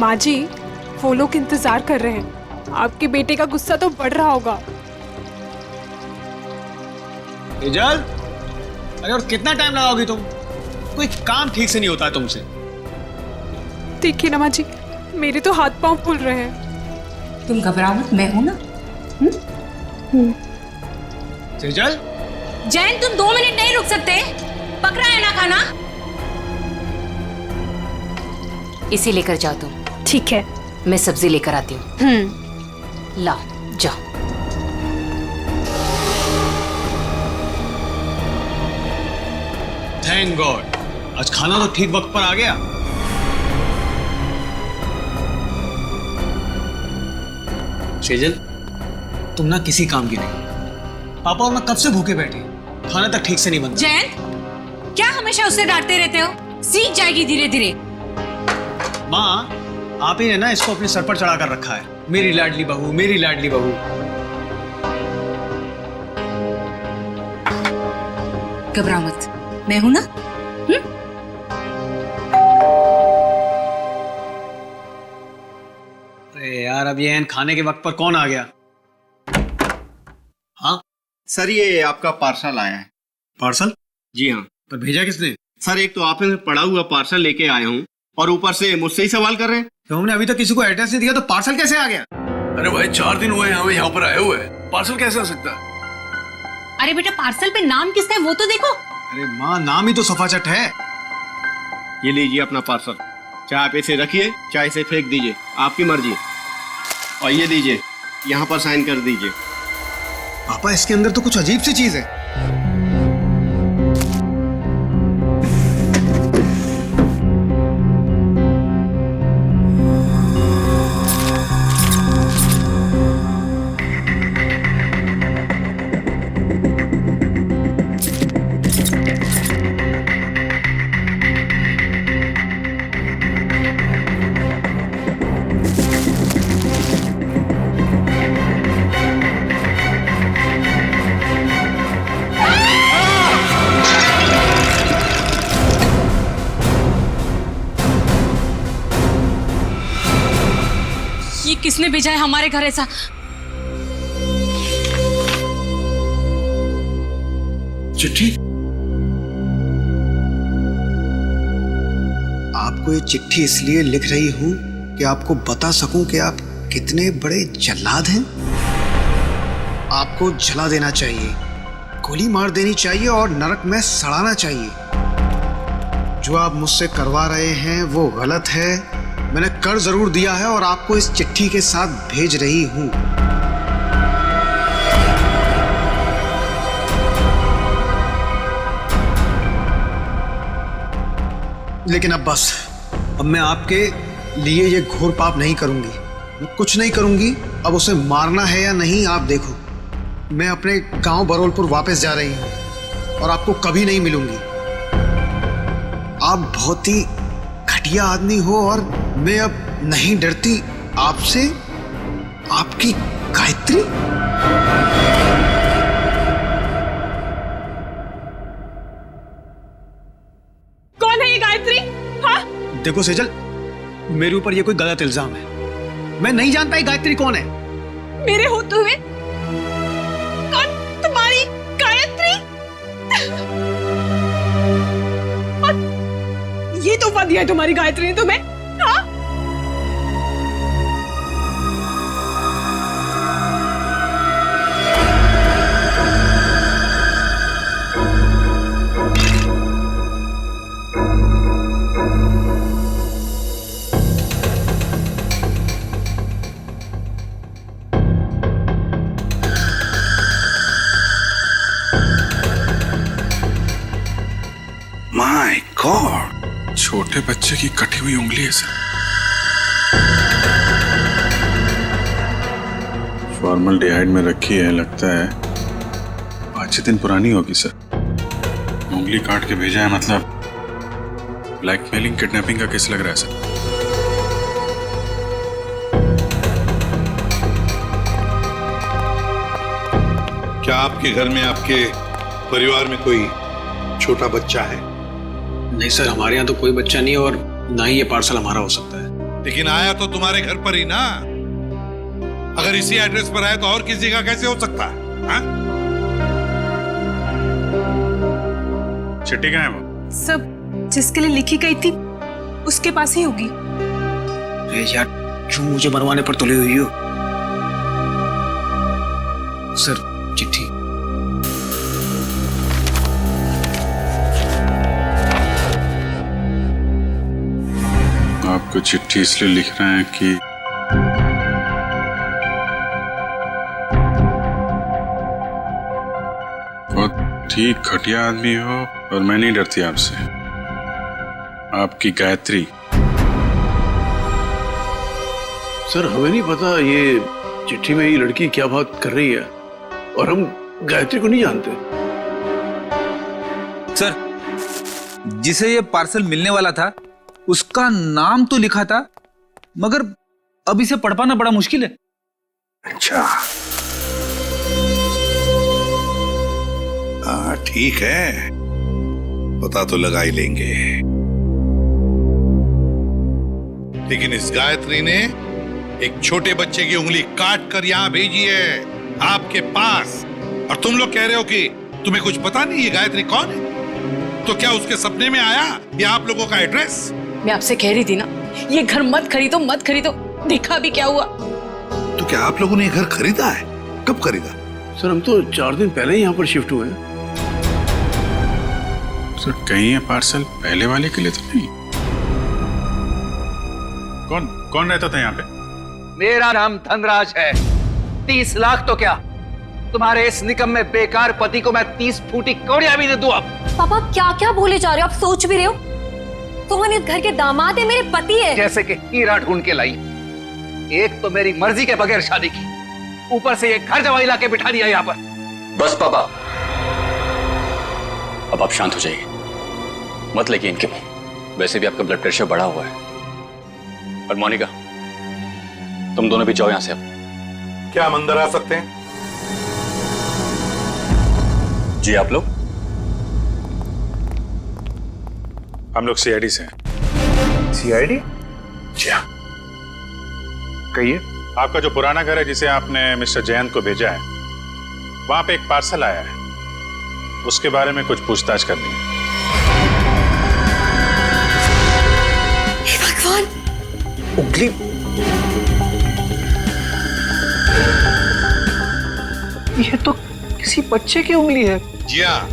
माँ जी, वो लोग इंतजार कर रहे हैं। आपके बेटे का गुस्सा तो बढ़ रहा होगा। तेजल, अरे और कितना टाइम लगाओगी तुम? कोई काम ठीक से नहीं होता है तुमसे। देखिए ना माँ जी, मेरे तो हाथ पांव फूल रहे हैं। तुम घबराओ मत, मैं हूं ना। तेजल, जैन तुम 2 मिनट नहीं रुक सकते? पक रहा है ना खाना? इसे लेकर जाओ तुम। ठीक है, मैं सब्जी लेकर आती हूँ। ला जाओ। थैंक गॉड, आज खाना तो ठीक वक्त पर आ गया। सेजल, तुम ना किसी काम की नहीं। पापा और मैं कब से भूखे बैठे, खाना तक ठीक से नहीं बनता। जैन, क्या हमेशा उससे डांटते रहते हो? सीख जाएगी धीरे धीरे। माँ, आप ही ने ना इसको अपने सर पर चढ़ा कर रखा है। मेरी लाडली बहू, मेरी लाडली बहू। घबराओ मत, मैं हूं ना। अरे यार, अब ये खाने के वक्त पर कौन आ गया? हाँ सर, ये आपका पार्सल आया है। पार्सल? जी हाँ पर भेजा किसने? सर, एक तो आपने पड़ा हुआ पार्सल लेके आया हूँ और ऊपर से मुझसे ही सवाल कर रहे हैं। तो हमने अभी तक किसी को एड्रेस नहीं दिया, तो पार्सल कैसे आ गया? अरे भाई, 4 दिन हुए हैं हमें यहाँ पर आए हुए, पार्सल कैसे आ सकता है? अरे बेटा, पार्सल पे नाम किसका है वो तो देखो। अरे माँ, नाम ही तो सफाचट है। ये लीजिए अपना पार्सल। चाहे आप इसे रखिए, चाहे इसे फेंक दीजिए, आपकी मर्जी। और ये लीजिए, यहाँ पर साइन कर दीजिए। पापा, इसके अंदर तो कुछ अजीब सी चीज है। किसने भेजा है हमारे घर ऐसा? चिट्ठी? आपको ये चिट्ठी इसलिए लिख रही हूं कि आपको बता सकूं कि आप कितने बड़े जल्लाद हैं। आपको जला देना चाहिए, गोली मार देनी चाहिए और नरक में सड़ाना चाहिए। जो आप मुझसे करवा रहे हैं वो गलत है। मैंने कर जरूर दिया है और आपको इस चिट्ठी के साथ भेज रही हूं। लेकिन अब बस, अब मैं आपके लिए ये घोर पाप नहीं करूंगी। मैं कुछ नहीं करूंगी। अब उसे मारना है या नहीं, आप देखो। मैं अपने गांव बरोलपुर वापस जा रही हूं और आपको कभी नहीं मिलूंगी। आप बहुत ही घटिया आदमी हो और मैं अब नहीं डरती आपसे। आपकी गायत्री? कौन है ये गायत्री? हाँ? देखो सेजल, मेरे ऊपर ये कोई गलत इल्जाम है। मैं नहीं जानता ये गायत्री कौन है। मेरे होते हुए कौन तुम्हारी गायत्री? और ये तोहफा दिया है तुम्हारी गायत्री ने तुम्हें? हाँ? माय गॉड, छोटे बच्चे की कटी हुई उंगली है सर। फॉर्मल्डिहाइड में रखी है, लगता है 5-6 दिन पुरानी होगी सर। उंगली काट के भेजा है, मतलब ब्लैकमेलिंग किडनैपिंग का केस लग रहा है सर। क्या आपके घर में, आपके परिवार में कोई छोटा बच्चा है? नहीं सर, हमारे यहाँ तो कोई बच्चा नहीं और ना ही ये पार्सल हमारा हो सकता है। लेकिन आया तो तुम्हारे घर पर ही ना। अगर इसी एड्रेस पर आया तो और किसी का कैसे हो सकता है? हाँ? चिट्ठी कहाँ है वो? सब जिसके लिए लिखी गई थी उसके पास ही होगी। अरे यार, क्यों मुझे मरवाने पर तुले हुई हो? सर, चिट्ठी। आपको चिट्ठी इसलिए लिख रहे हैं कि बहुत ठीक घटिया आदमी हो, और मैं नहीं डरती आपसे। आपकी गायत्री। सर, हमें नहीं पता ये चिट्ठी में ये लड़की क्या बात कर रही है, और हम गायत्री को नहीं जानते। सर, जिसे ये पार्सल मिलने वाला था उसका नाम तो लिखा था, मगर अब इसे पढ़ पाना बड़ा मुश्किल है। अच्छा, हाँ ठीक है, पता तो लगा ही लेंगे। लेकिन इस गायत्री ने एक छोटे बच्चे की उंगली काट कर यहां भेजी है आपके पास, और तुम लोग कह रहे हो कि तुम्हें कुछ पता नहीं ये गायत्री कौन है? तो क्या उसके सपने में आया या आप लोगों का एड्रेस? मैं आपसे कह रही थी ना, ये घर मत खरीदो मत खरीदो, देखा भी क्या हुआ। तो क्या आप लोगों ने ये घर खरीदा है? कब खरीदा? सर, हम तो 4 दिन पहले ही यहाँ पर शिफ्ट हुए हैं। सर, कहीं ये पार्सल पहले वाले के लिए तो नहीं? कौन कौन रहता था यहाँ पे? मेरा नाम धनराज है। 30 लाख तो क्या, तुम्हारे इस निकम्मे बेकार पति को मैं 30 फूटी कौड़ियां भी दे दूं। अब पापा क्या क्या बोले जा रहे हो? आप सोच भी रहे हो? तुम इस घर के दामाद है, मेरे पति है। जैसे कि हीरा ढूंढ के लाई। एक तो मेरी मर्जी के बगैर शादी की, ऊपर से ये घर जवाई लाके बिठा दिया यहाँ पर। बस पापा, अब आप शांत हो जाइए, मत लेके इनके मुंह। वैसे भी आपका ब्लड प्रेशर बढ़ा हुआ है। और मोनिका, तुम दोनों भी जाओ यहां से। अब क्या हम अंदर आ सकते हैं? जी, आप लोग? हम लोग सीआईडी से हैं। सीआईडी? जी हाँ। कहिए। आपका जो पुराना घर है जिसे आपने मिस्टर जयंत को भेजा है, वहां पे एक पार्सल आया है, उसके बारे में कुछ पूछताछ करनी है। हे भगवान! उंगली। ये तो किसी बच्चे की उंगली है। जी हाँ,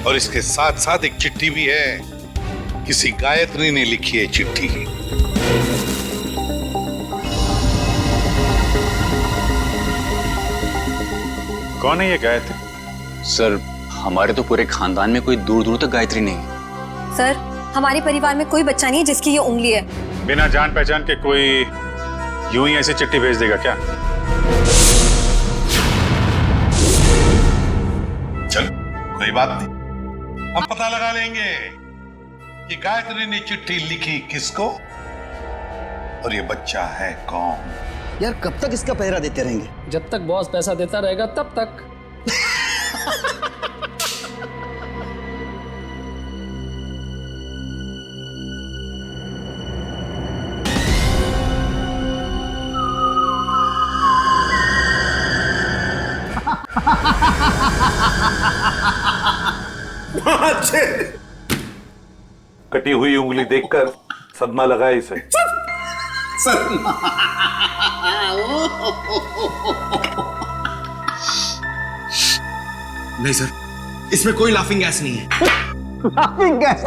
और इसके साथ साथ एक चिट्ठी भी है। किसी गायत्री ने लिखी है चिट्ठी। कौन है ये गायत्री? सर, हमारे तो पूरे खानदान में कोई दूर दूर तक गायत्री नहीं है। सर, हमारे परिवार में कोई बच्चा नहीं है जिसकी ये उंगली है। बिना जान पहचान के कोई यूं ही ऐसी चिट्ठी भेज देगा क्या? चल, कोई बात नहीं, हम पता लगा लेंगे कि गायत्री ने चिट्ठी लिखी किसको और ये बच्चा है कौन। यार, कब तक इसका पहरा देते रहेंगे? जब तक बॉस पैसा देता रहेगा तब तक। कटी हुई उंगली देखकर सदमा लगा इसे। नहीं सर, इसमें कोई लाफिंग गैस नहीं है। Laughing gas?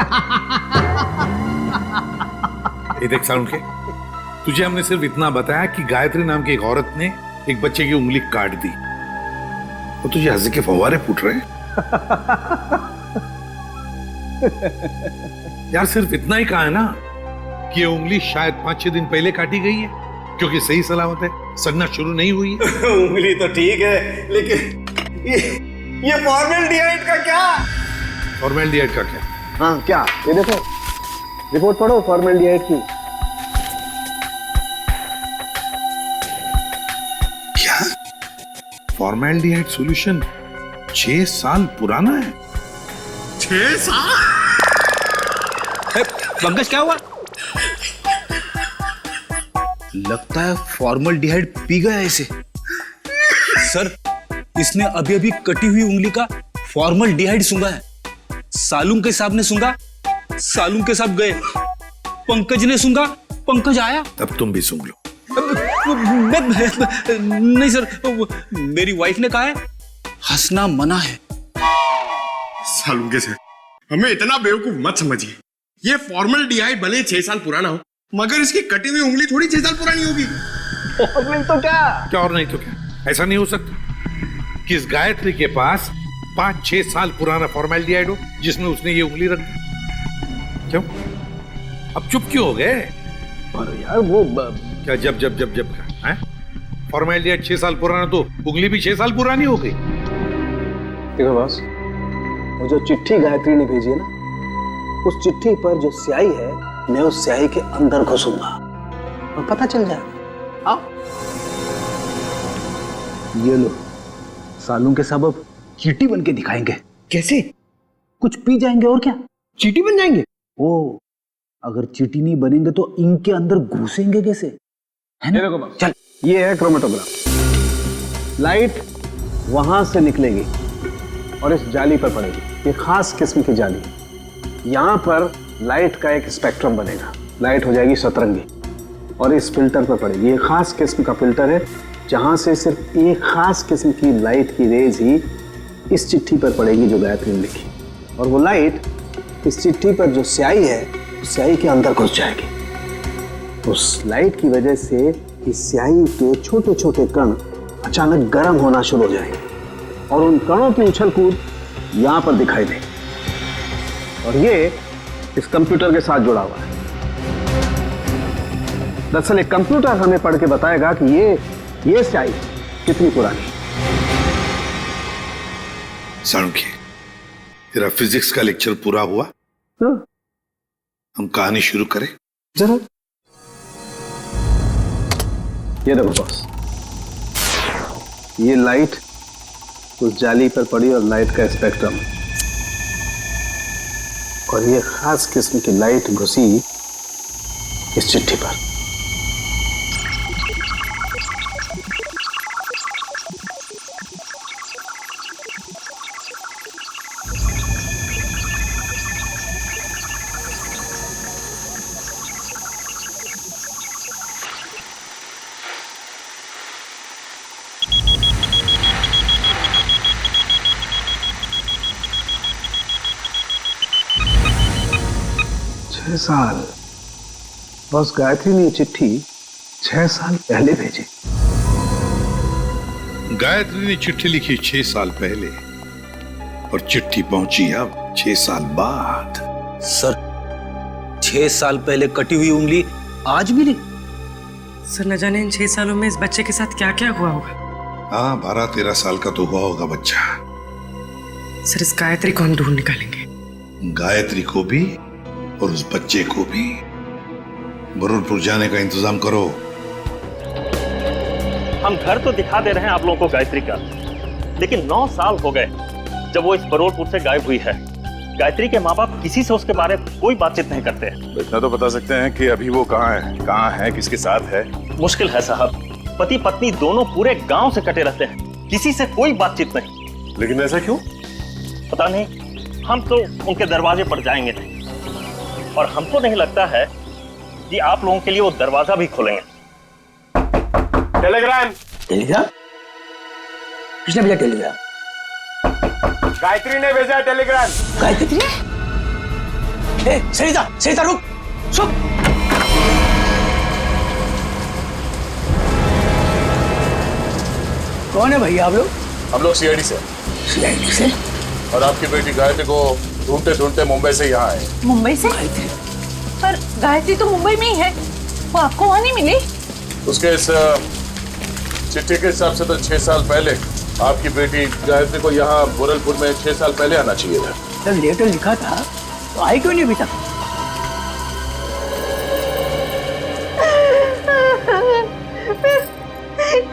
ये देख साउंड के, तुझे हमने सिर्फ इतना बताया कि गायत्री नाम की एक औरत ने एक बच्चे की उंगली काट दी, और तुझे हंसी के फव्वारे फूट रहे हैं। यार, सिर्फ इतना ही कहा है ना कि ये उंगली शायद 5-6 दिन पहले काटी गई है, क्योंकि सही सलामत है, सड़ना शुरू नहीं हुई है। उंगली तो ठीक है, लेकिन ये फॉर्मेल्डिहाइड का क्या? फॉर्मेल्डिहाइड का क्या? हाँ, क्या? ये देखो, रिपोर्ट पढ़ो फॉर्मेल्डिहाइड की। क्या? फॉर्मेल्डिहाइड सॉल्यूशन 6 साल पुराना है? 6 साल? पंकज, क्या हुआ? लगता है फॉर्मल्डिहाइड पी गया इसे। सर, इसने अभी अभी कटी हुई उंगली का फॉर्मल्डिहाइड सूंघा है। सालूम के साहब ने सूंघा, सालूम के साहब गए। पंकज ने सूंघा, पंकज आया। अब तुम भी सूंघ लो। नहीं सर, मेरी वाइफ ने कहा है हंसना मना है। सालूम के साथ हमें इतना बेवकूफ मत समझिए। ये फॉर्मल्डिहाइड भले 6 साल पुराना हो, मगर इसकी कटी हुई उंगली थोड़ी 6 साल पुरानी होगी। और नहीं तो क्या और नहीं तो क्या, ऐसा नहीं हो सकता कि इस गायत्री के पास 5-6 साल पुराना फॉर्मल्डिहाइड हो जिसमें उसने ये उंगली रख दी। क्यों अब चुप क्यों हो गए? अरे यार वो क्या जब का है? फॉर्मल्डिहाइड 6 साल पुराना तो उंगली भी 6 साल पुरानी हो गई। देखो बॉस, वो जो चिट्ठी गायत्री ने भेजी है ना, उस चिट्ठी पर जो स्याही है, मैं उस स्याही के अंदर घुसूंगा और पता चल जाएगा। आओ ये लो, सालूम के साहब अब चींटी बन के दिखाएंगे। कैसे? कुछ पी जाएंगे और क्या, चींटी बन जाएंगे। ओ, अगर चींटी नहीं बनेंगे तो इनके अंदर घुसेंगे कैसे, है ना? चल, ये है क्रोमेटोग्राफ। लाइट वहां से निकलेगी और इस जाली पर पड़ेगी। ये खास किस्म की जाली। यहाँ पर लाइट का एक स्पेक्ट्रम बनेगा। लाइट हो जाएगी सतरंगी और इस फिल्टर पर पड़ेगी। ये खास किस्म का फिल्टर है जहाँ से सिर्फ एक खास किस्म की लाइट की रेज ही इस चिट्ठी पर पड़ेगी जो गायत्री ने लिखी। और वो लाइट इस चिट्ठी पर जो स्याही है, उस स्याही के अंदर घुस जाएगी। उस लाइट की वजह से इस स्याही के छोटे छोटे कण अचानक गर्म होना शुरू हो जाएंगे और उन कणों की उछल कूद यहाँ पर दिखाई देगी। और ये इस कंप्यूटर के साथ जुड़ा हुआ है। दरअसल एक कंप्यूटर हमें पढ़ के बताएगा कि ये स्याही कितनी पुरानी। सालुंकी, तेरा फिजिक्स का लेक्चर पूरा हुआ? हाँ। हम कहानी शुरू करें? जरूर। ये देखो बॉस, ये लाइट उस जाली पर पड़ी और लाइट का स्पेक्ट्रम, और ये खास किस्म की लाइट घुसी इस चिट्ठी पर। साल बस गायत्री ने चिट्ठी 6 साल पहले भेजी। गायत्री ने चिट्ठी लिखी 6 साल पहले और चिट्ठी पहुंची अब 6 साल बाद। सर, 6 साल पहले कटी हुई उंगली आज भी नहीं। सर, न जाने इन 6 सालों में इस बच्चे के साथ क्या क्या हुआ होगा। हाँ, 12-13 साल का तो हुआ होगा बच्चा। सर, इस गायत्री को हम ढूंढ निकालेंगे। गायत्री को भी और उस बच्चे को भी। बरूरपुर जाने का इंतजाम करो। हम घर तो दिखा दे रहे हैं आप लोगों को गायत्री का, लेकिन 9 साल हो गए जब वो इस बरूरपुर से गायब हुई है। गायत्री के माँ बाप किसी से उसके बारे में कोई बातचीत नहीं करते हैं। इतना तो बता सकते हैं कि अभी वो कहाँ है, किसके साथ है? मुश्किल है साहब, पति पत्नी दोनों पूरे गांव से कटे रहते हैं, किसी से कोई बातचीत नहीं। लेकिन ऐसा क्यों? पता नहीं, हम तो उनके दरवाजे पर जाएंगे नहीं, और हमको नहीं लगता है कि आप लोगों के लिए वो दरवाजा भी खोलेंगे। टेलीग्राम किसने भेजा टेलीग्राम? गायत्री ने भेजा टेलीग्राम। गायत्री ने? सरिता रुक, सुन। कौन है भैया आप लोग? हम लोग सीआईडी से। सीआईडी से? और आपकी बेटी गायत्री को ढूंढते ढूंढते मुंबई से यहाँ आए। मुंबई से? पर गायत्री तो मुंबई में ही है, वो आपको वहां नहीं मिली? उसके इस चिट्ठी के हिसाब से तो 6 साल पहले आपकी बेटी गायत्री को यहाँ बुरलपुर में 6 साल पहले आना चाहिए था। जब लेटर लिखा था तो आई क्यों नहीं अभी तक?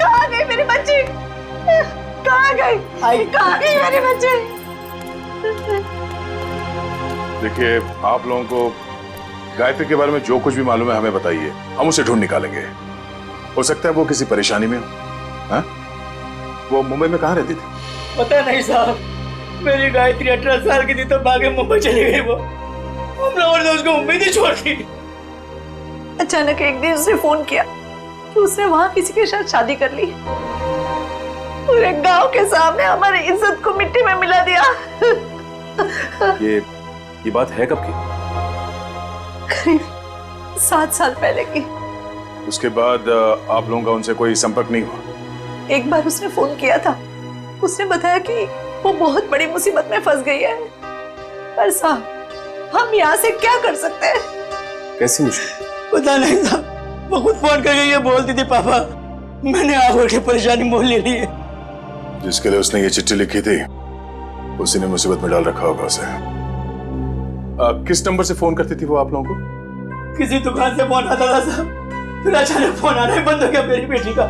कहाँ गए मेरे बच्चे? कहाँ गए मेरे बच्चे? देखिए, आप लोगों को गायत्री के बारे में जो कुछ भी मालूम है हमें बताइए, हम उसे ढूंढ निकालेंगे। हो सकता है वो किसी परेशानी में हो। हाँ? वो मुंबई में कहाँ रहती थी? पता नहीं साहब, मेरी गायत्री 18 साल की थी तो भागे मुंबई चली गई वो। हम लोगों ने उसको मुंबई नहीं छोड़ दी। अचानक एक दिन उसने फोन किया कि उसने वहां किसी के साथ शादी कर ली। पूरे गांव के सामने हमारी इज्जत को मिट्टी में मिला दिया। ये बात है कब की? करीब 7 साल पहले की। उसके बाद आप लोगों का उनसे कोई संपर्क नहीं हुआ? एक बार उसने फोन किया था। उसने बताया कि वो बहुत बड़ी मुसीबत में फंस गई है। पर साहब, हम यहाँ से क्या कर सकते हैं? कैसी मुश्किल? पता नहीं साहब, वो खुद फोन करके ये बोलती थी, पापा मैंने आगे की परेशानी मोल ले ली है। जिसके लिए उसने ये चिट्ठी लिखी थी उसी ने मुसीबत में डाल रखा होगा उसे। किस नंबर से फोन करती थी वो आप लोगों को? किसी दुकान से फोन आता था साहब, फिर अचानक फोन आना ही बंद हो गया मेरी बेटी का।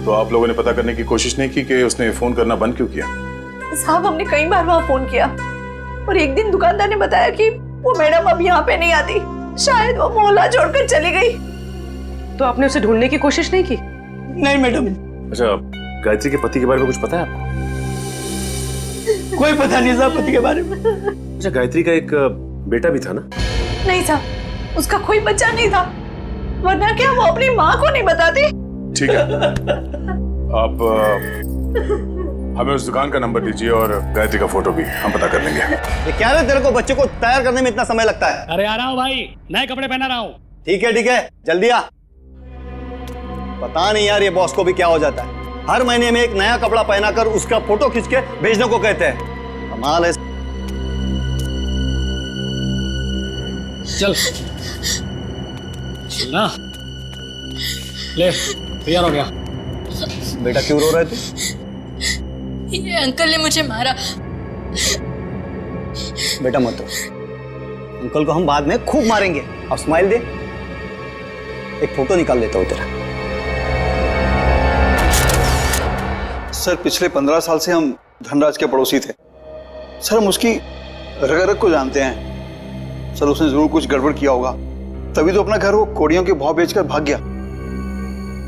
तो आप लोगों ने पता करने की कोशिश नहीं की कि उसने फोन करना बंद क्यों किया? साहब, हमने कई बार वहाँ फोन किया और एक दिन दुकानदार ने बताया कि वो मैडम अब यहाँ पे नहीं आती, शायद वो मोहल्ला छोड़कर चली गई। तो आपने उसे ढूंढने की कोशिश नहीं की? नहीं मैडम। अच्छा, गायत्री के पति के बारे में कुछ पता है आपको? कोई पता नहीं साहब पति के बारे में। अच्छा, गायत्री का एक बेटा भी था ना? नहीं साहब, उसका कोई बच्चा नहीं था, वरना क्या वो अपनी माँ को नहीं बताती? ठीक है, आप हमें उस दुकान का नंबर दीजिए और गायत्री का फोटो भी, हम पता कर लेंगे। ये क्या है तेरे को बच्चे को तैयार करने में इतना समय लगता है? अरे आ रहा हूँ भाई, नए कपड़े पहना रहा हूँ। ठीक है, जल्दी आ। पता नहीं यार ये बॉस को भी क्या हो जाता है, हर महीने में एक नया कपड़ा पहनाकर उसका फोटो खींच के भेजने को कहते हैं। कमाल है। चल ना, ले तैयार हो गया। बेटा क्यों रो रहा है तू? ये अंकल ने मुझे मारा। बेटा मत रो, अंकल को हम बाद में खूब मारेंगे। अब स्माइल दे, एक फोटो निकाल लेता हूं तेरा। सर पिछले 15 साल से हम धनराज के पड़ोसी थे सर। हम उसकी रग रग को जानते हैं सर। उसने जरूर कुछ गड़बड़ किया होगा, तभी तो अपना घर वो कोड़ियों के भाव बेचकर भाग गया।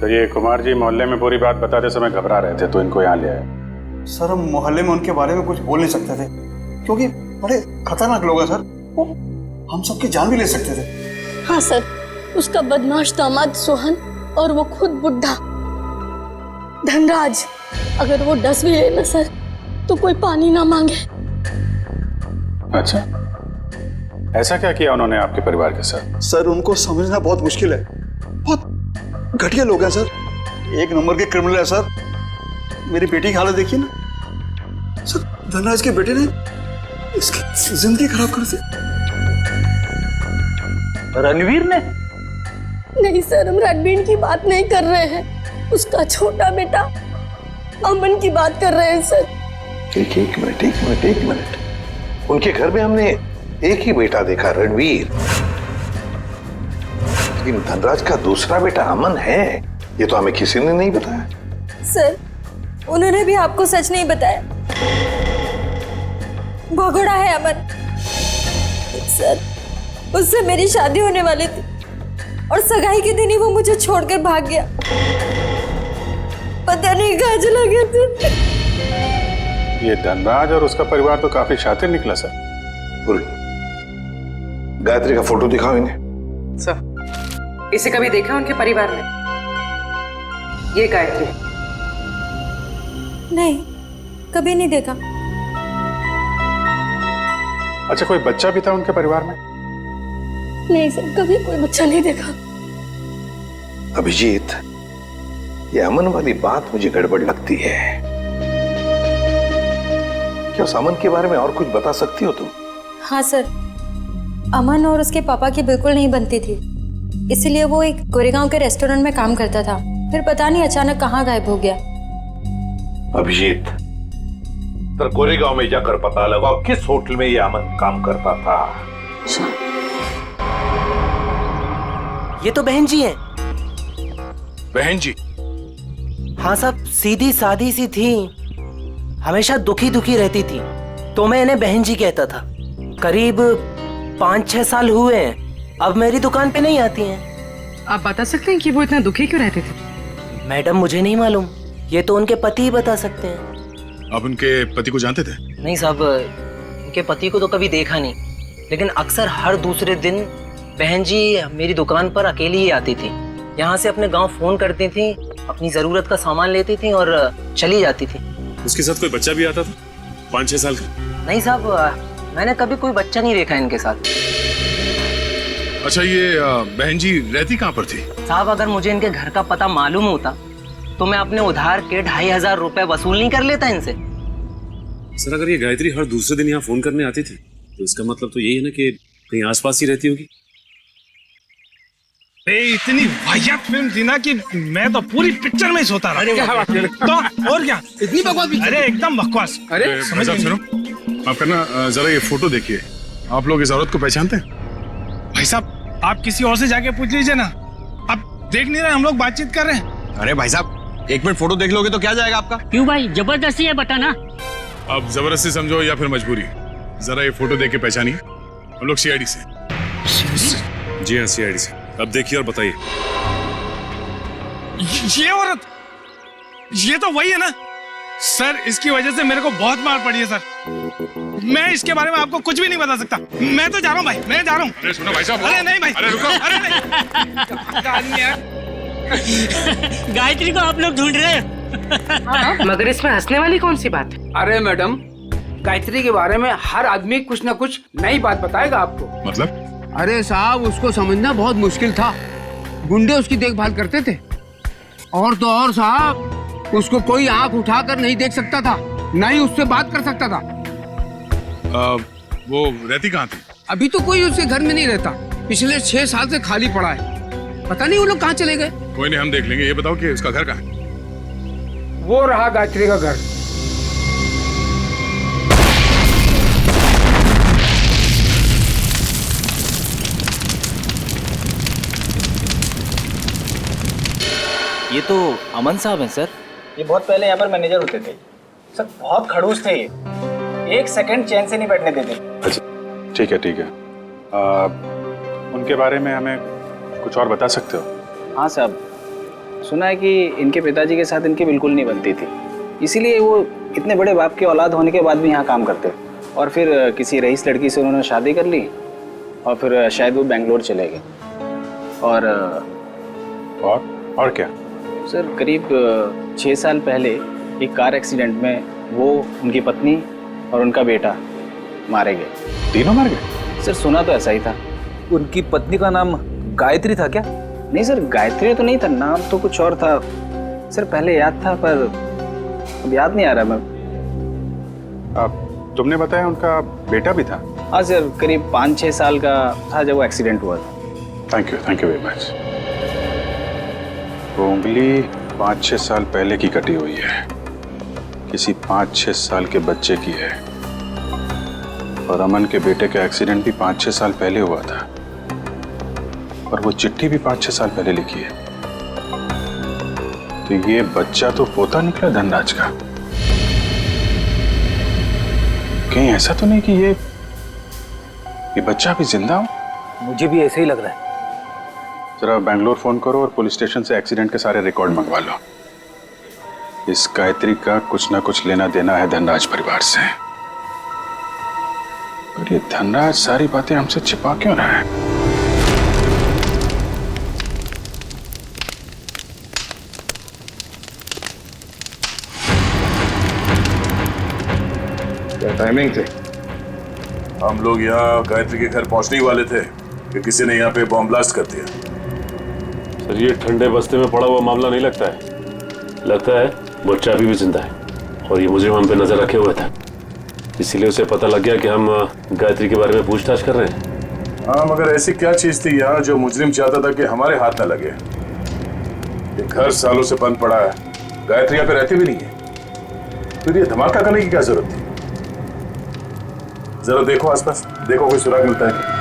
तो ये कुमार जी मोहल्ले में पूरी बात बताते समय घबरा रहे थे तो इनको यहाँ ले आए। सर हम मोहल्ले में उनके बारे में कुछ बोल नहीं सकते थे क्योंकि बड़े खतरनाक लोग हैं सर। वो हम सबकी जान भी ले सकते थे। हाँ सर, उसका बदमाश दामाद सोहन और वो खुद बुढ़ा धनराज, अगर वो डस भी ले ना सर तो कोई पानी ना मांगे। अच्छा, ऐसा क्या किया उन्होंने आपके परिवार के साथ? सर उनको समझना बहुत मुश्किल है, बहुत घटिया लोग हैं सर, एक नंबर के क्रिमिनल है सर। मेरी बेटी की हालत देखिए ना सर, धनराज के बेटे ने इसकी जिंदगी खराब कर दी। रणवीर ने? नहीं सर, हम रणवीर की बात नहीं कर रहे हैं, उसका छोटा बेटा अमन की बात कर रहे हैं सर। एक मिनट। उनके घर में हमने एक ही बेटा देखा, रणवीर, लेकिन धनराज का दूसरा बेटा अमन है, ये तो हमें किसी ने नहीं बताया। सर उन्होंने भी आपको सच नहीं बताया, भगोड़ा है अमन। सर उससे मेरी शादी होने वाली थी और सगाई के दिन ही वो मुझे छोड़कर भाग गया, पता नहीं कहाँ चला गया था। ये धनराज और उसका परिवार तो काफी शातिर निकला सर। गायत्री का फोटो दिखाओ इन्हें। सर इसे कभी देखा उनके परिवार में? ये गायत्री? नहीं, कभी नहीं देखा। अच्छा, कोई बच्चा भी था उनके परिवार में? नहीं सर, कभी कोई बच्चा नहीं देखा। अभिजीत, ये अमन वाली बात मुझे गड़बड़ लगती है। क्या उस अमन के बारे में और कुछ बता सकती हो तुम? हाँ सर, अमन और उसके पापा की बिल्कुल नहीं बनती थी, इसलिए वो एक गोरेगांव के रेस्टोरेंट में काम करता था, फिर पता नहीं अचानक कहाँ गायब हो गया। अभिजीत, तो गोरेगांव में जाकर पता लगाओ किस होटल में ये अमन काम करता था। ये तो बहन जी हैं। बहन जी? हाँ साहब, सीधी सादी सी थी, हमेशा दुखी दुखी रहती थी, तो मैं इन्हें बहन जी कहता था। करीब 5-6 साल हुए हैं, अब मेरी दुकान पे नहीं आती हैं। आप बता सकते हैं कि वो इतना दुखी क्यों रहते थे? मैडम मुझे नहीं मालूम, ये तो उनके पति ही बता सकते हैं। आप उनके पति को जानते थे? नहीं साहब, उनके पति को तो कभी देखा नहीं, लेकिन अक्सर हर दूसरे दिन बहन जी मेरी दुकान पर अकेली ही आती थी। यहाँ से अपने गांव फोन करती थी, अपनी जरूरत का सामान लेती थी और चली जाती थी। उसके साथ कोई बच्चा भी आता था 5-6 साल का? नहीं साहब, मैंने कभी कोई बच्चा नहीं देखा इनके साथ। अच्छा, ये बहन जी रहती कहाँ पर थी? साहब अगर मुझे इनके घर का पता मालूम होता तो मैं अपने उधार के 2500 रुपए वसूल नहीं कर लेता इनसे। सर, अगर ये गायत्री हर दूसरे दिन यहाँ फोन करने आती थी तो इसका मतलब तो यही है ना कि कहीं आसपास ही रहती होगी। इतनी वाहियात फिल्म थी ना कि मैं तो पूरी पिक्चर में ही सोता रहा। क्या बात कर? तो और क्या, इतनी बकवास? अरे एकदम बकवास। अरे समझ सुनो, आप करना जरा ये फोटो देखिए। आप लोग इस औरत को पहचानते हैं? भाई साहब, आप किसी और से जाके पूछ लीजिए ना, आप देख नहीं रहे हम लोग बातचीत कर रहे हैं। अरे भाई साहब, 1 मिनट फोटो देख लोगे तो क्या जाएगा आपका? क्यों भाई, जबरदस्ती है बताना। आप जबरदस्ती समझो या फिर मजबूरी, जरा ये फोटो देख के पहचानिए। हम लोग CID से। जी हाँ, CID से। अब देखिए और बताइए। ये औरत, ये तो वही है ना सर? इसकी वजह से मेरे को बहुत मार पड़ी है सर। मैं इसके बारे में आपको कुछ भी नहीं बता सकता। मैं तो जा रहा हूँ भाई, मैं जा रहा हूँ। अरे सुनो भाई साहब। अरे नहीं भाई, अरे रुको। अरे नहीं। गायत्री को आप लोग ढूंढ रहे हैं? मगर इसमें हंसने वाली कौन सी बात है? अरे मैडम, गायत्री के बारे में हर आदमी कुछ न कुछ नई बात बताएगा आपको। मतलब? अरे साहब, उसको समझना बहुत मुश्किल था। गुंडे उसकी देखभाल करते थे, और तो और साहब, उसको कोई आंख उठाकर नहीं देख सकता था, न ही उससे बात कर सकता था। वो रहती कहाँ थी? अभी तो कोई उसके घर में नहीं रहता, पिछले 6 साल से खाली पड़ा है। पता नहीं वो लोग कहाँ चले गए। कोई नहीं, हम देख लेंगे। ये बताओ कि उसका घर कहाँ है? वो रहा गायत्री का घर। ये तो अमन साहब हैं सर। ये बहुत पहले यहाँ पर मैनेजर होते थे सर। बहुत खड़ूस थे ये, 1 सेकंड चैन से नहीं बैठने देते। अच्छा, ठीक है ठीक है। उनके बारे में हमें कुछ और बता सकते हो? हाँ साहब, सुना है कि इनके पिताजी के साथ इनकी बिल्कुल नहीं बनती थी, इसीलिए वो इतने बड़े बाप की औलाद होने के बाद भी यहाँ काम करते, और फिर किसी रईस लड़की से उन्होंने शादी कर ली, और फिर शायद वो बेंगलोर चले गए। और क्या सर, करीब 6 साल पहले एक कार एक्सीडेंट में वो, उनकी पत्नी और उनका बेटा मारे गए। तीनों मार गए? सर सुना तो ऐसा ही था। उनकी पत्नी का नाम गायत्री था क्या? नहीं सर, गायत्री तो नहीं था, नाम तो कुछ और था सर। पहले याद था पर अब याद नहीं आ रहा। तुमने बताया उनका बेटा भी था? हाँ सर, करीब 5-6 साल का था जब वो एक्सीडेंट हुआ था। Thank you very much. वो उंगली 5-6 साल पहले की कटी हुई है, किसी 5-6 साल के बच्चे की है, और अमन के बेटे का एक्सीडेंट भी 5-6 साल पहले हुआ था, और वो चिट्ठी भी 5-6 साल पहले लिखी है। तो ये बच्चा तो पोता निकला धनराज का। कहीं ऐसा तो नहीं कि ये बच्चा अभी जिंदा हो? मुझे भी ऐसे ही लग रहा है। जरा बैंगलोर फोन करो और पुलिस स्टेशन से एक्सीडेंट के सारे रिकॉर्ड मंगवा लो। इस गायत्री का कुछ ना कुछ लेना देना है धनराज परिवार से। और ये धनराज सारी बातें हमसे छिपा क्यों रहा है? क्या टाइमिंग थे? हम लोग यहाँ गायत्री के घर पहुंचने ही वाले थे कि किसी ने यहाँ पे बॉम्ब ब्लास्ट कर दिया। सर, ये ठंडे बस्ते में पड़ा हुआ मामला नहीं लगता है। लगता है बच्चा अभी भी जिंदा है, और ये मुजरिम हम पे नजर रखे हुए था, इसीलिए उसे पता लग गया कि हम गायत्री के बारे में पूछताछ कर रहे हैं। हाँ, मगर ऐसी क्या चीज थी यहाँ जो मुजरिम चाहता था कि हमारे हाथ न लगे? ये घर सालों से बंद पड़ा है, गायत्री यहाँ पे रहती भी नहीं है, फिर ये धमाका करने की क्या जरूरत थी? जरा देखो आसपास, देखो कोई सुराग मिलता है क्या?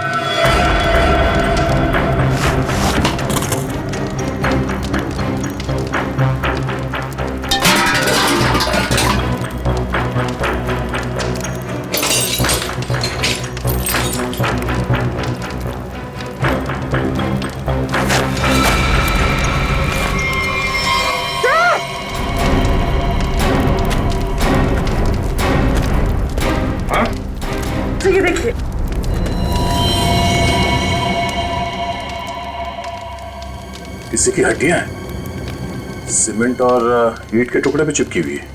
किसी की हड्डियां हैं, सीमेंट और ईंट के टुकड़े पे चिपकी हुई है।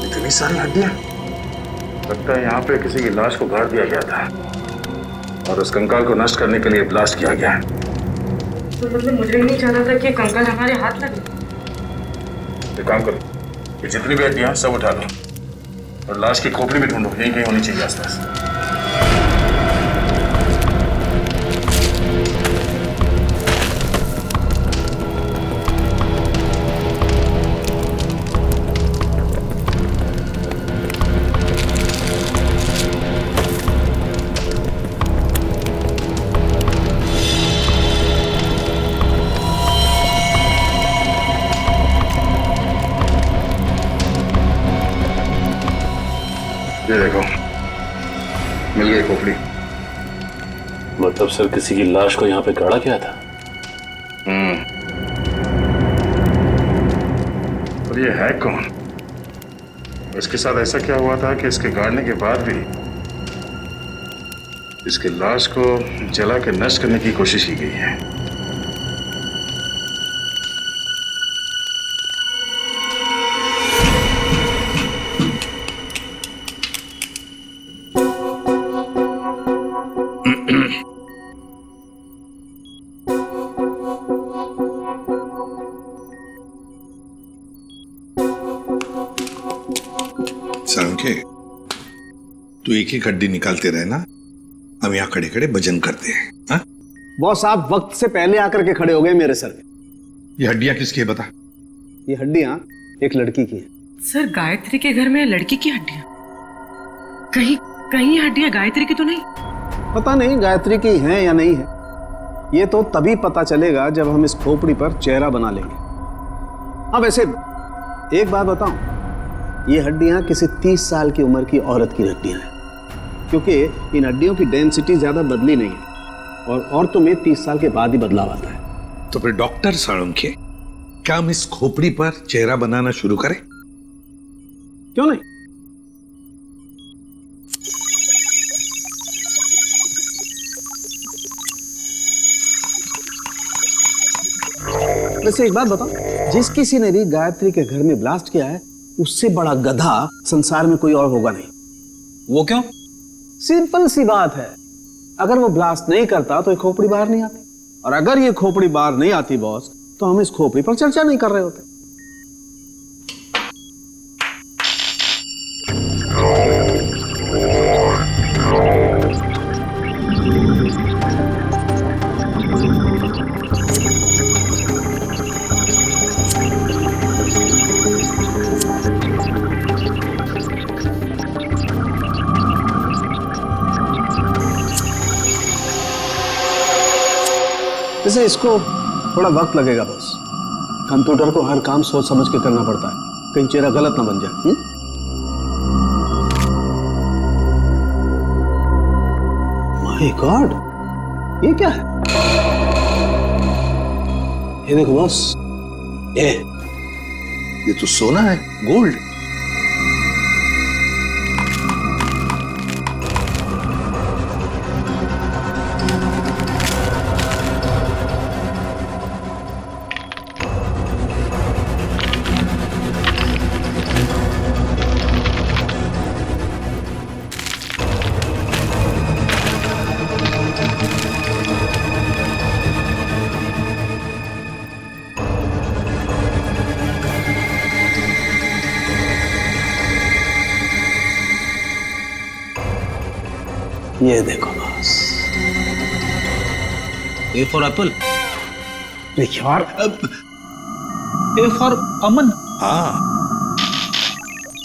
इतनी सारी हड्डियां, लगता है यहाँ पे किसी की लाश को गाड़ दिया गया था और उस कंकाल को नष्ट करने के लिए ब्लास्ट किया गया। तो मतलब मुझे नहीं चाहता था कि कंकाल हमारे हाथ लगे। एक काम करो, ये जितनी भी हड्डियां सब उठा लो और लाश की खोपड़ी भी ढूंढो, यहीं कहीं होनी चाहिए आसपास। ये देखो, मिल गई खोपड़ी। मतलब सर किसी की लाश को यहाँ पे गाड़ा गया था? और ये है कौन? इसके साथ ऐसा क्या हुआ था कि इसके गाड़ने के बाद भी इसकी लाश को जला के नष्ट करने की कोशिश की गई है? सालुंखे, तू एक ही हड्डी निकालते रहे ना, हम यहाँ खड़े खड़े भजन करते हैं। हाँ? बॉस, आप वक्त से पहले आकर के खड़े हो गए मेरे सर पे। ये हड्डियां किसकी है बता? ये हड्डियां एक लड़की की है। सर, गायत्री के घर में लड़की की हड्डियां? कहीं कहीं हड्डियां गायत्री की तो नहीं? पता नहीं गायत्री की हैं या नहीं है, ये तो तभी पता चलेगा जब हम इस खोपड़ी पर चेहरा बना लेंगे। हाँ, वैसे एक बात बताऊं, ये हड्डियां किसी 30 साल की उम्र की औरत की हड्डियां हैं, क्योंकि इन हड्डियों की डेंसिटी ज्यादा बदली नहीं है और औरतों में 30 साल के बाद ही बदलाव आता है। तो फिर डॉक्टर सालुंखे, क्या हम इस खोपड़ी पर चेहरा बनाना शुरू करें? क्यों नहीं? वैसे एक बात बताओ, जिस किसी ने भी गायत्री के घर में ब्लास्ट किया है, उससे बड़ा गधा संसार में कोई और होगा नहीं। वो क्यों? सिंपल सी बात है, अगर वो ब्लास्ट नहीं करता तो ये खोपड़ी बाहर नहीं आती, और अगर ये खोपड़ी बाहर नहीं आती बॉस, तो हम इस खोपड़ी पर चर्चा नहीं कर रहे होते। जैसे इसको थोड़ा वक्त लगेगा बस, कंप्यूटर को हर काम सोच समझ के करना पड़ता है, कहीं चेहरा गलत ना बन जाए। माय गॉड, ये क्या है? ये देखो बॉस, ये तो सोना है, गोल्ड। ये देखो बॉस, ए फॉर एप्पल, यार, ए फॉर अमन। हाँ,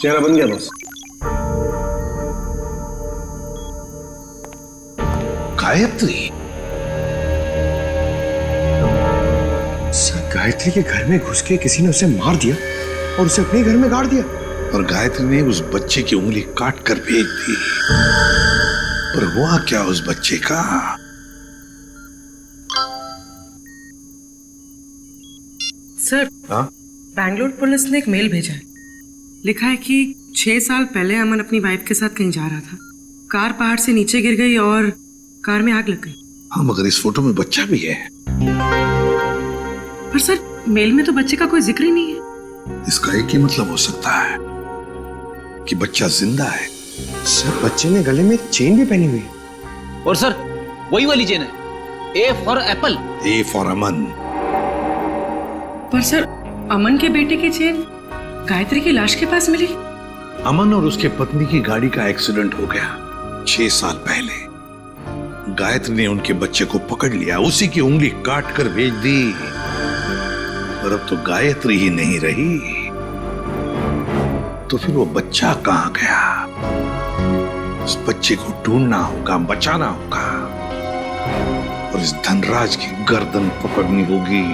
चेहरा बन गया बॉस। गायत्री, सर गायत्री के घर में घुस के किसी ने उसे मार दिया और उसे अपने घर में गाड़ दिया, और गायत्री ने उस बच्चे की उंगली काट कर फेंक दी। पर हुआ क्या उस बच्चे का? सर, बैंगलोर पुलिस ने एक मेल भेजा है। लिखा है कि 6 साल पहले अमन अपनी वाइफ के साथ कहीं जा रहा था। कार पहाड़ से नीचे गिर गई और कार में आग लग गई। हाँ, मगर इस फोटो में बच्चा भी है। पर सर, मेल में तो बच्चे का कोई जिक्र ही नहीं है। इसका एक ही मतलब हो सकता है कि बच्चा जिंदा है। सर, बच्चे ने गले में चेन भी पहनी हुई है। और सर, वही वाली चेन है, A for apple. A for Aman. पर सर, अमन के बेटे की चेन गायत्री की लाश के पास मिली। अमन और उसके पत्नी की गाड़ी का एक्सीडेंट हो गया 6 साल पहले। गायत्री ने उनके बच्चे को पकड़ लिया, उसी की उंगली काट कर भेज दी। पर अब तो गायत्री ही नहीं रही, तो फिर वो बच्चा कहां गया? उस बच्चे को ढूंढना होगा, बचाना होगा और इस धनराज की गर्दन पकड़नी होगी।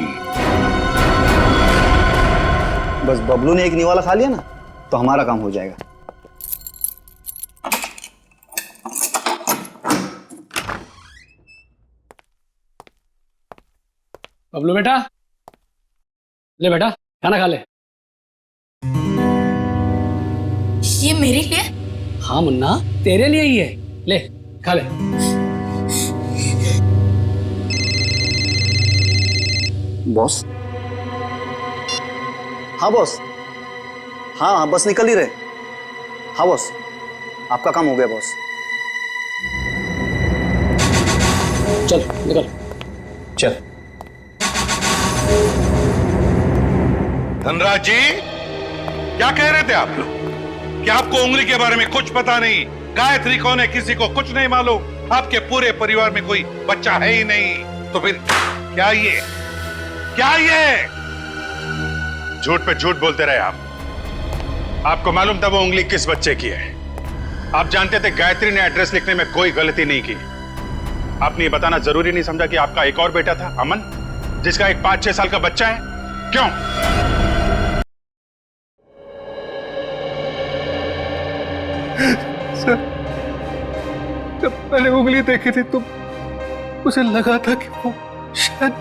बस बबलू ने एक निवाला खा लिया ना, तो हमारा काम हो जाएगा। बबलू बेटा, ले बेटा खाना खा ले। ये मेरे लिए? हाँ मुन्ना, तेरे लिए ही है, ले खा ले। बॉस? हाँ बॉस। हाँ बस निकल ही रहे। हाँ बॉस, आपका काम हो गया बॉस। चल निकल। चल। धनराज जी, क्या कह रहे थे आप लोग कि आपको उंगली के बारे में कुछ पता नहीं? गायत्री कौन है किसी को कुछ नहीं मालूम। आपके पूरे परिवार में कोई बच्चा है ही नहीं, तो फिर क्या ये झूठ पे झूठ बोलते रहे आप। आपको मालूम था वो उंगली किस बच्चे की है। आप जानते थे गायत्री ने एड्रेस लिखने में कोई गलती नहीं की। आपने ये बताना जरूरी नहीं समझा कि आपका एक और बेटा था, अमन, जिसका एक 5-6 साल का बच्चा है? क्यों? सर, जब मैंने उंगली देखी थी तो मुझे लगा था कि वो शायद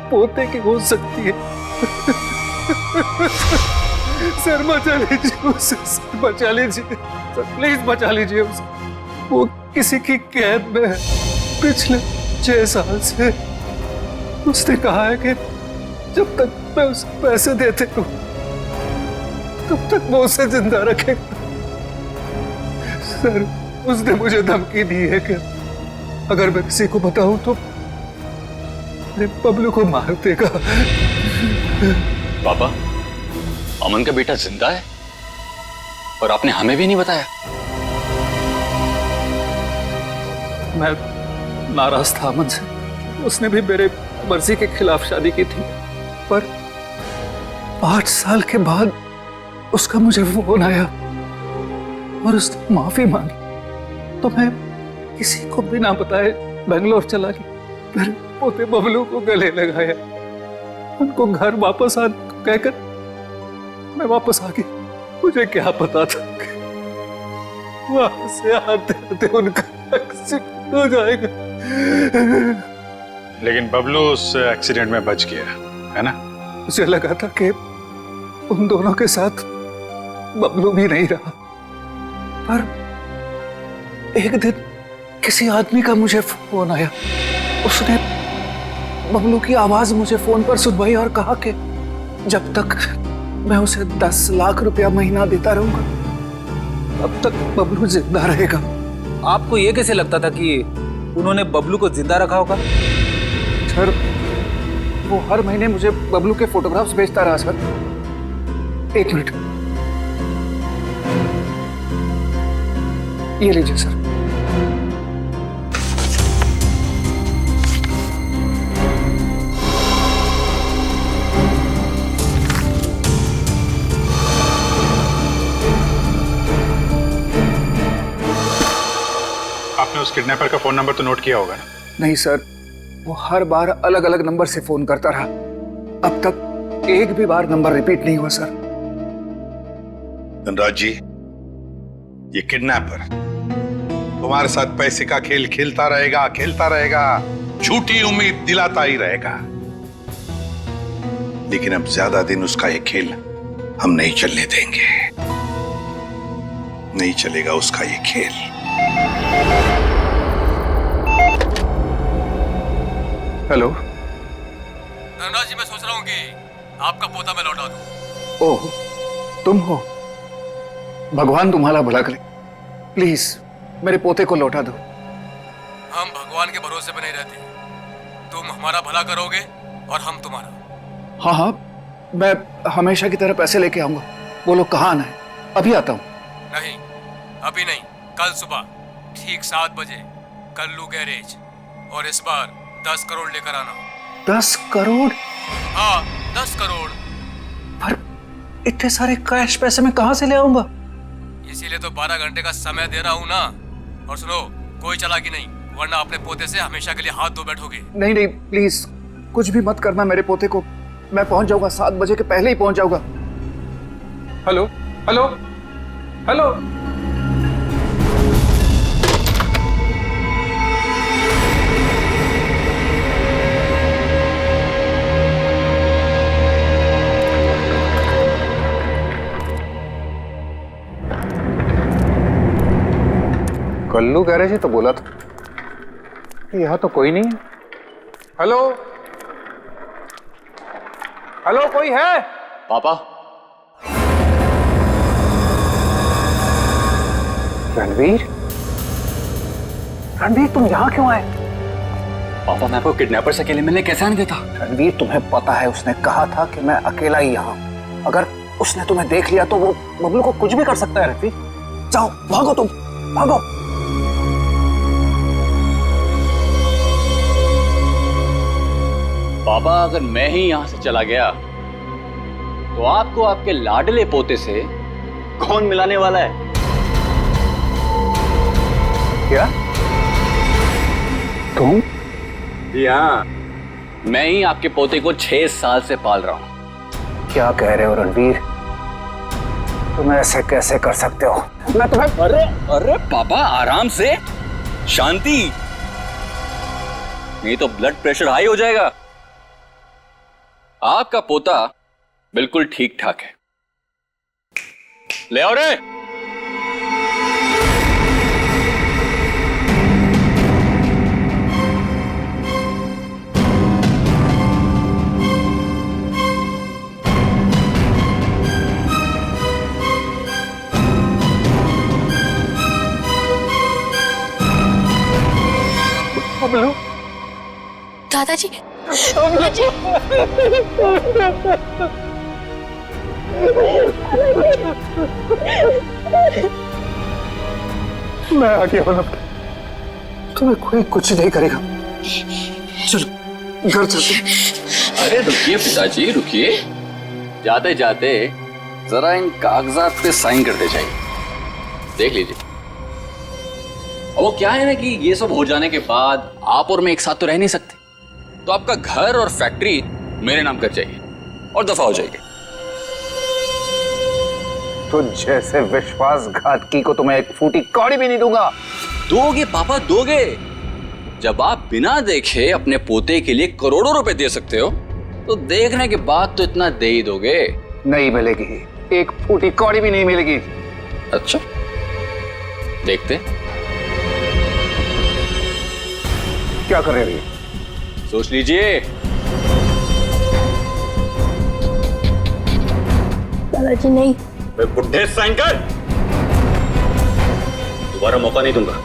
पोते की हो सकती है। सर बचा लीजिए उसे, सर बचा लीजिए, सर प्लीज बचा लीजिए उसे। वो किसी की कैद में है पिछले 6 साल से। उसने कहा है कि जब तक मैं उसे पैसे देते रहूं तब तक वो उसे जिंदा रखेगा। सर, उसने मुझे धमकी दी है कि अगर मैं किसी को बताऊं तो मेरे बबलू को मार देगा। पापा, अमन का बेटा जिंदा है और आपने हमें भी नहीं बताया। मैं नाराज था अमन से। उसने भी मेरे मर्जी के खिलाफ शादी की थी, पर 5 साल के बाद उसका मुझे फोन आया और उसने माफी मांगी, तो मैं किसी को बिना बताए बेंगलोर चला गया। फिर पोते बबलू को गले लगाया, उनको घर वापस आने को कहकर मैं वापस आ गया। मुझे क्या पता था कि वहां से आते आते उनका एक्सीडेंट हो जाएगा। लेकिन बबलू उस एक्सीडेंट में बच गया है ना? मुझे लगा था कि उन दोनों के साथ बबलू भी नहीं रहा, पर एक दिन किसी आदमी का मुझे फोन आया। उसने बबलू की आवाज मुझे फोन पर सुनवाई और कहा कि जब तक मैं उसे 10 लाख रुपया महीना देता रहूंगा तब तक बबलू जिंदा रहेगा। आपको ये कैसे लगता था कि उन्होंने बबलू को जिंदा रखा होगा? सर, वो हर महीने मुझे बबलू के फोटोग्राफ्स भेजता रहा सर। 1 मिनट, ये लीजिए सर। आपने उस किडनैपर का फोन नंबर तो नोट किया होगा ना? नहीं सर, वो हर बार अलग अलग नंबर से फोन करता रहा। अब तक एक भी बार नंबर रिपीट नहीं हुआ सर। धनराज जी, ये किडनैपर तुम्हारे साथ पैसे का खेल खेलता रहेगा, झूठी उम्मीद दिलाता ही रहेगा। लेकिन अब ज्यादा दिन उसका ये खेल हम नहीं चलने देंगे। नहीं चलेगा उसका ये खेल। हेलो धनराज जी, मैं सोच रहा हूँ कि आपका पोता मैं लौटा दूं। ओह, तुम हो? भगवान तुम्हारा भला करे। प्लीज मेरे पोते को लौटा दो। हम भगवान के भरोसे पे नहीं रहते। तुम हमारा भला करोगे और हम तुम्हारा। हाँ हाँ, मैं हमेशा की तरह पैसे लेके आऊंगा। बोलो कहाँ आना है, अभी आता हूँ। नहीं, अभी नहीं, कल सुबह ठीक 7 बजे कल्लू गैरेज, और इस बार 10 करोड़ लेकर आना। 10 करोड़? हाँ, 10 करोड़। पर इतने सारे कैश पैसे मैं कहाँ से ले आऊंगा? इसीलिए तो 12 घंटे का समय दे रहा हूँ ना। और सुनो, कोई चालाकी नहीं, वरना अपने पोते से हमेशा के लिए हाथ धो बैठोगे। नहीं नहीं, प्लीज कुछ भी मत करना मेरे पोते को। मैं पहुंच जाऊंगा, 7 बजे के पहले ही पहुंच जाऊंगा। Hello hello hello. Kallu garage ही तो बोला था, यहाँ तो कोई नहीं है। हेलो हेलो, कोई है? पापा। रणवीर, रणवीर तुम यहाँ क्यों आए? पापा, मैं आपको किडनैपर से अकेले मिलने कैसे आने देता? रणवीर, तुम्हें पता है उसने कहा था कि मैं अकेला ही यहाँ हूँ। अगर उसने तुम्हें देख लिया तो वो बबलू को कुछ भी कर सकता है। रणवीर जाओ, भागो, तुम भागो। पापा, अगर मैं ही यहां से चला गया तो आपको आपके लाडले पोते से कौन मिलाने वाला है? क्या? तुम? जी हाँ, मैं ही आपके पोते को 6 साल से पाल रहा हूं। क्या कह रहे हो रणवीर? तुम ऐसे कैसे कर सकते हो? मैं तुम्हें... अरे अरे पापा, आराम से, शांति, नहीं तो ब्लड प्रेशर हाई हो जाएगा। आपका पोता बिल्कुल ठीक ठाक है। ले आओ रे। बबलू, दादाजी, दादाजी। मैं आ गया हूं, तुम्हें कोई कुछ नहीं करेगा। चलो घर चलते। अरे रुकिए पिताजी, रुकिए। जाते जाते जरा इन कागजात पे साइन करते जाइए, देख लीजिए। वो क्या है ना कि ये सब हो जाने के बाद आप और मैं एक साथ तो रह नहीं सकते, तो आपका घर और फैक्ट्री मेरे नाम कर जाइए और दफा हो जाइए। तो जैसे विश्वासघातकी को तुम्हें एक फूटी कौड़ी भी नहीं दूंगा। दोगे पापा, दोगे। जब आप बिना देखे अपने पोते के लिए करोड़ों रुपए दे सकते हो, तो देखने के बाद तो इतना दे ही दोगे। नहीं मिलेगी, एक फूटी कौड़ी भी नहीं मिलेगी। अच्छा, देखते। क्या कर रहे हो? सोच लीजिए। दादाजी नहीं। बुढ़े साइन कर, दोबारा मौका नहीं दूंगा।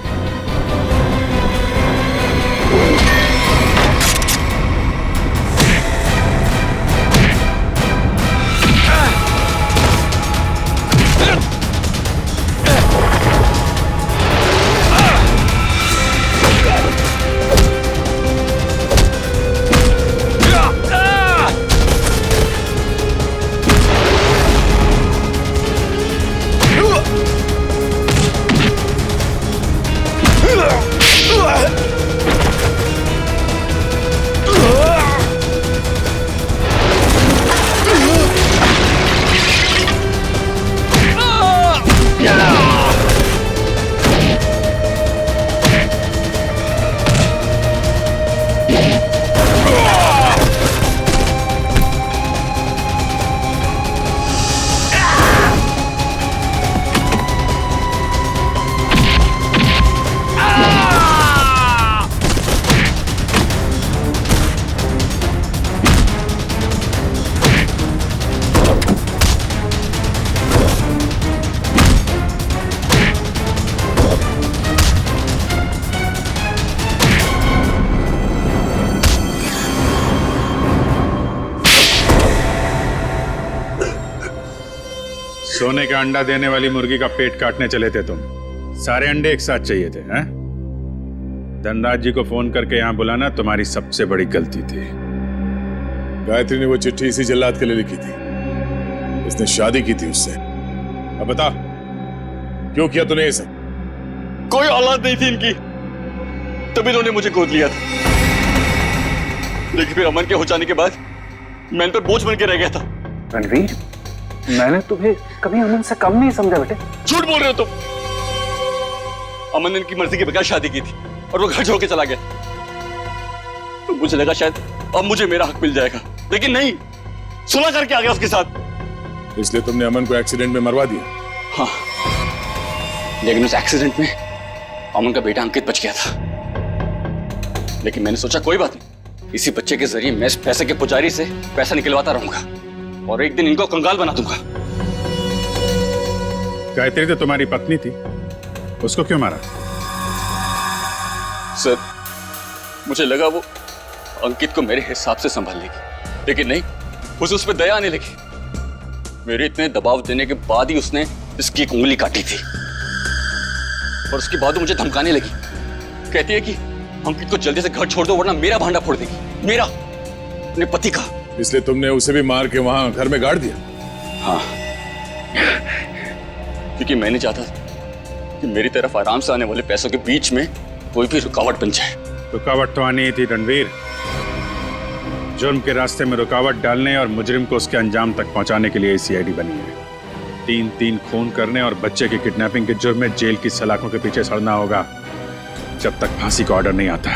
सोने का अंडा देने वाली मुर्गी का पेट काटने चले थे तुम। सारे अंडे एक साथ चाहिए थे, हैं? धनराज जी को फोन करके यहाँ बुलाना तुम्हारी सबसे बड़ी गलती थी। गायत्री ने वो चिट्ठी इसी जल्लाद के लिए लिखी थी। इसने शादी की थी उससे। अब बता, क्यों किया तूने ये सब? कोई औलाद नहीं थी इनकी, तभी इन्होंने मुझे गोद लिया था। लेकिन फिर अमन के हो जाने के बाद मैं इन पर बोझ बन के रह गया था। रणवीर, मैंने तुम्हें कभी अमन से कम नहीं समझा बेटे। झूठ बोल रहे हो तुम। अमन ने इनकी मर्जी के बगैर शादी की थी और वो घर छोड़ के चला गया। तो मुझे लगा शायद अब मुझे मेरा हक मिल जाएगा, लेकिन नहीं, सुलह करके आ गया उसके साथ। इसलिए तुमने अमन को एक्सीडेंट में मरवा दिया? हाँ, लेकिन उस एक्सीडेंट में अमन का बेटा अंकित बच गया था। लेकिन मैंने सोचा कोई बात नहीं, इसी बच्चे के जरिए मैं इस पैसे के पुजारी से पैसा निकलवाता रहूंगा और एक दिन इनको कंगाल बना दूंगा। गायत्री तो तुम्हारी पत्नी थी, उसको क्यों मारा? सर, मुझे लगा वो अंकित को मेरे हिसाब से संभाल लेगी, लेकिन नहीं, उसे उस पर दया आने लगी। मेरे इतने दबाव देने के बाद ही उसने इसकी एक उंगली काटी थी और उसके बाद वो मुझे धमकाने लगी। कहती है कि अंकित को जल्दी से घर छोड़ दो वरना मेरा भांडा फोड़ देगी, मेरा, अपने पति का। इसलिए तुमने उसे भी मार के वहां घर में गाड़ दिया? हाँ, क्योंकि मैं नहीं चाहता कि मेरी तरफ आराम से आने वाले पैसों के बीच में कोई भी रुकावट बन जाए। रुकावट तो आनी ही थी रणवीर। जुर्म के रास्ते में रुकावट डालने और मुजरिम को उसके अंजाम तक पहुंचाने के लिए सीआईडी बनी है। 3 खून करने और बच्चे की किडनैपिंग के जुर्म में जेल की सलाखों के पीछे सड़ना होगा जब तक फांसी का ऑर्डर नहीं आता।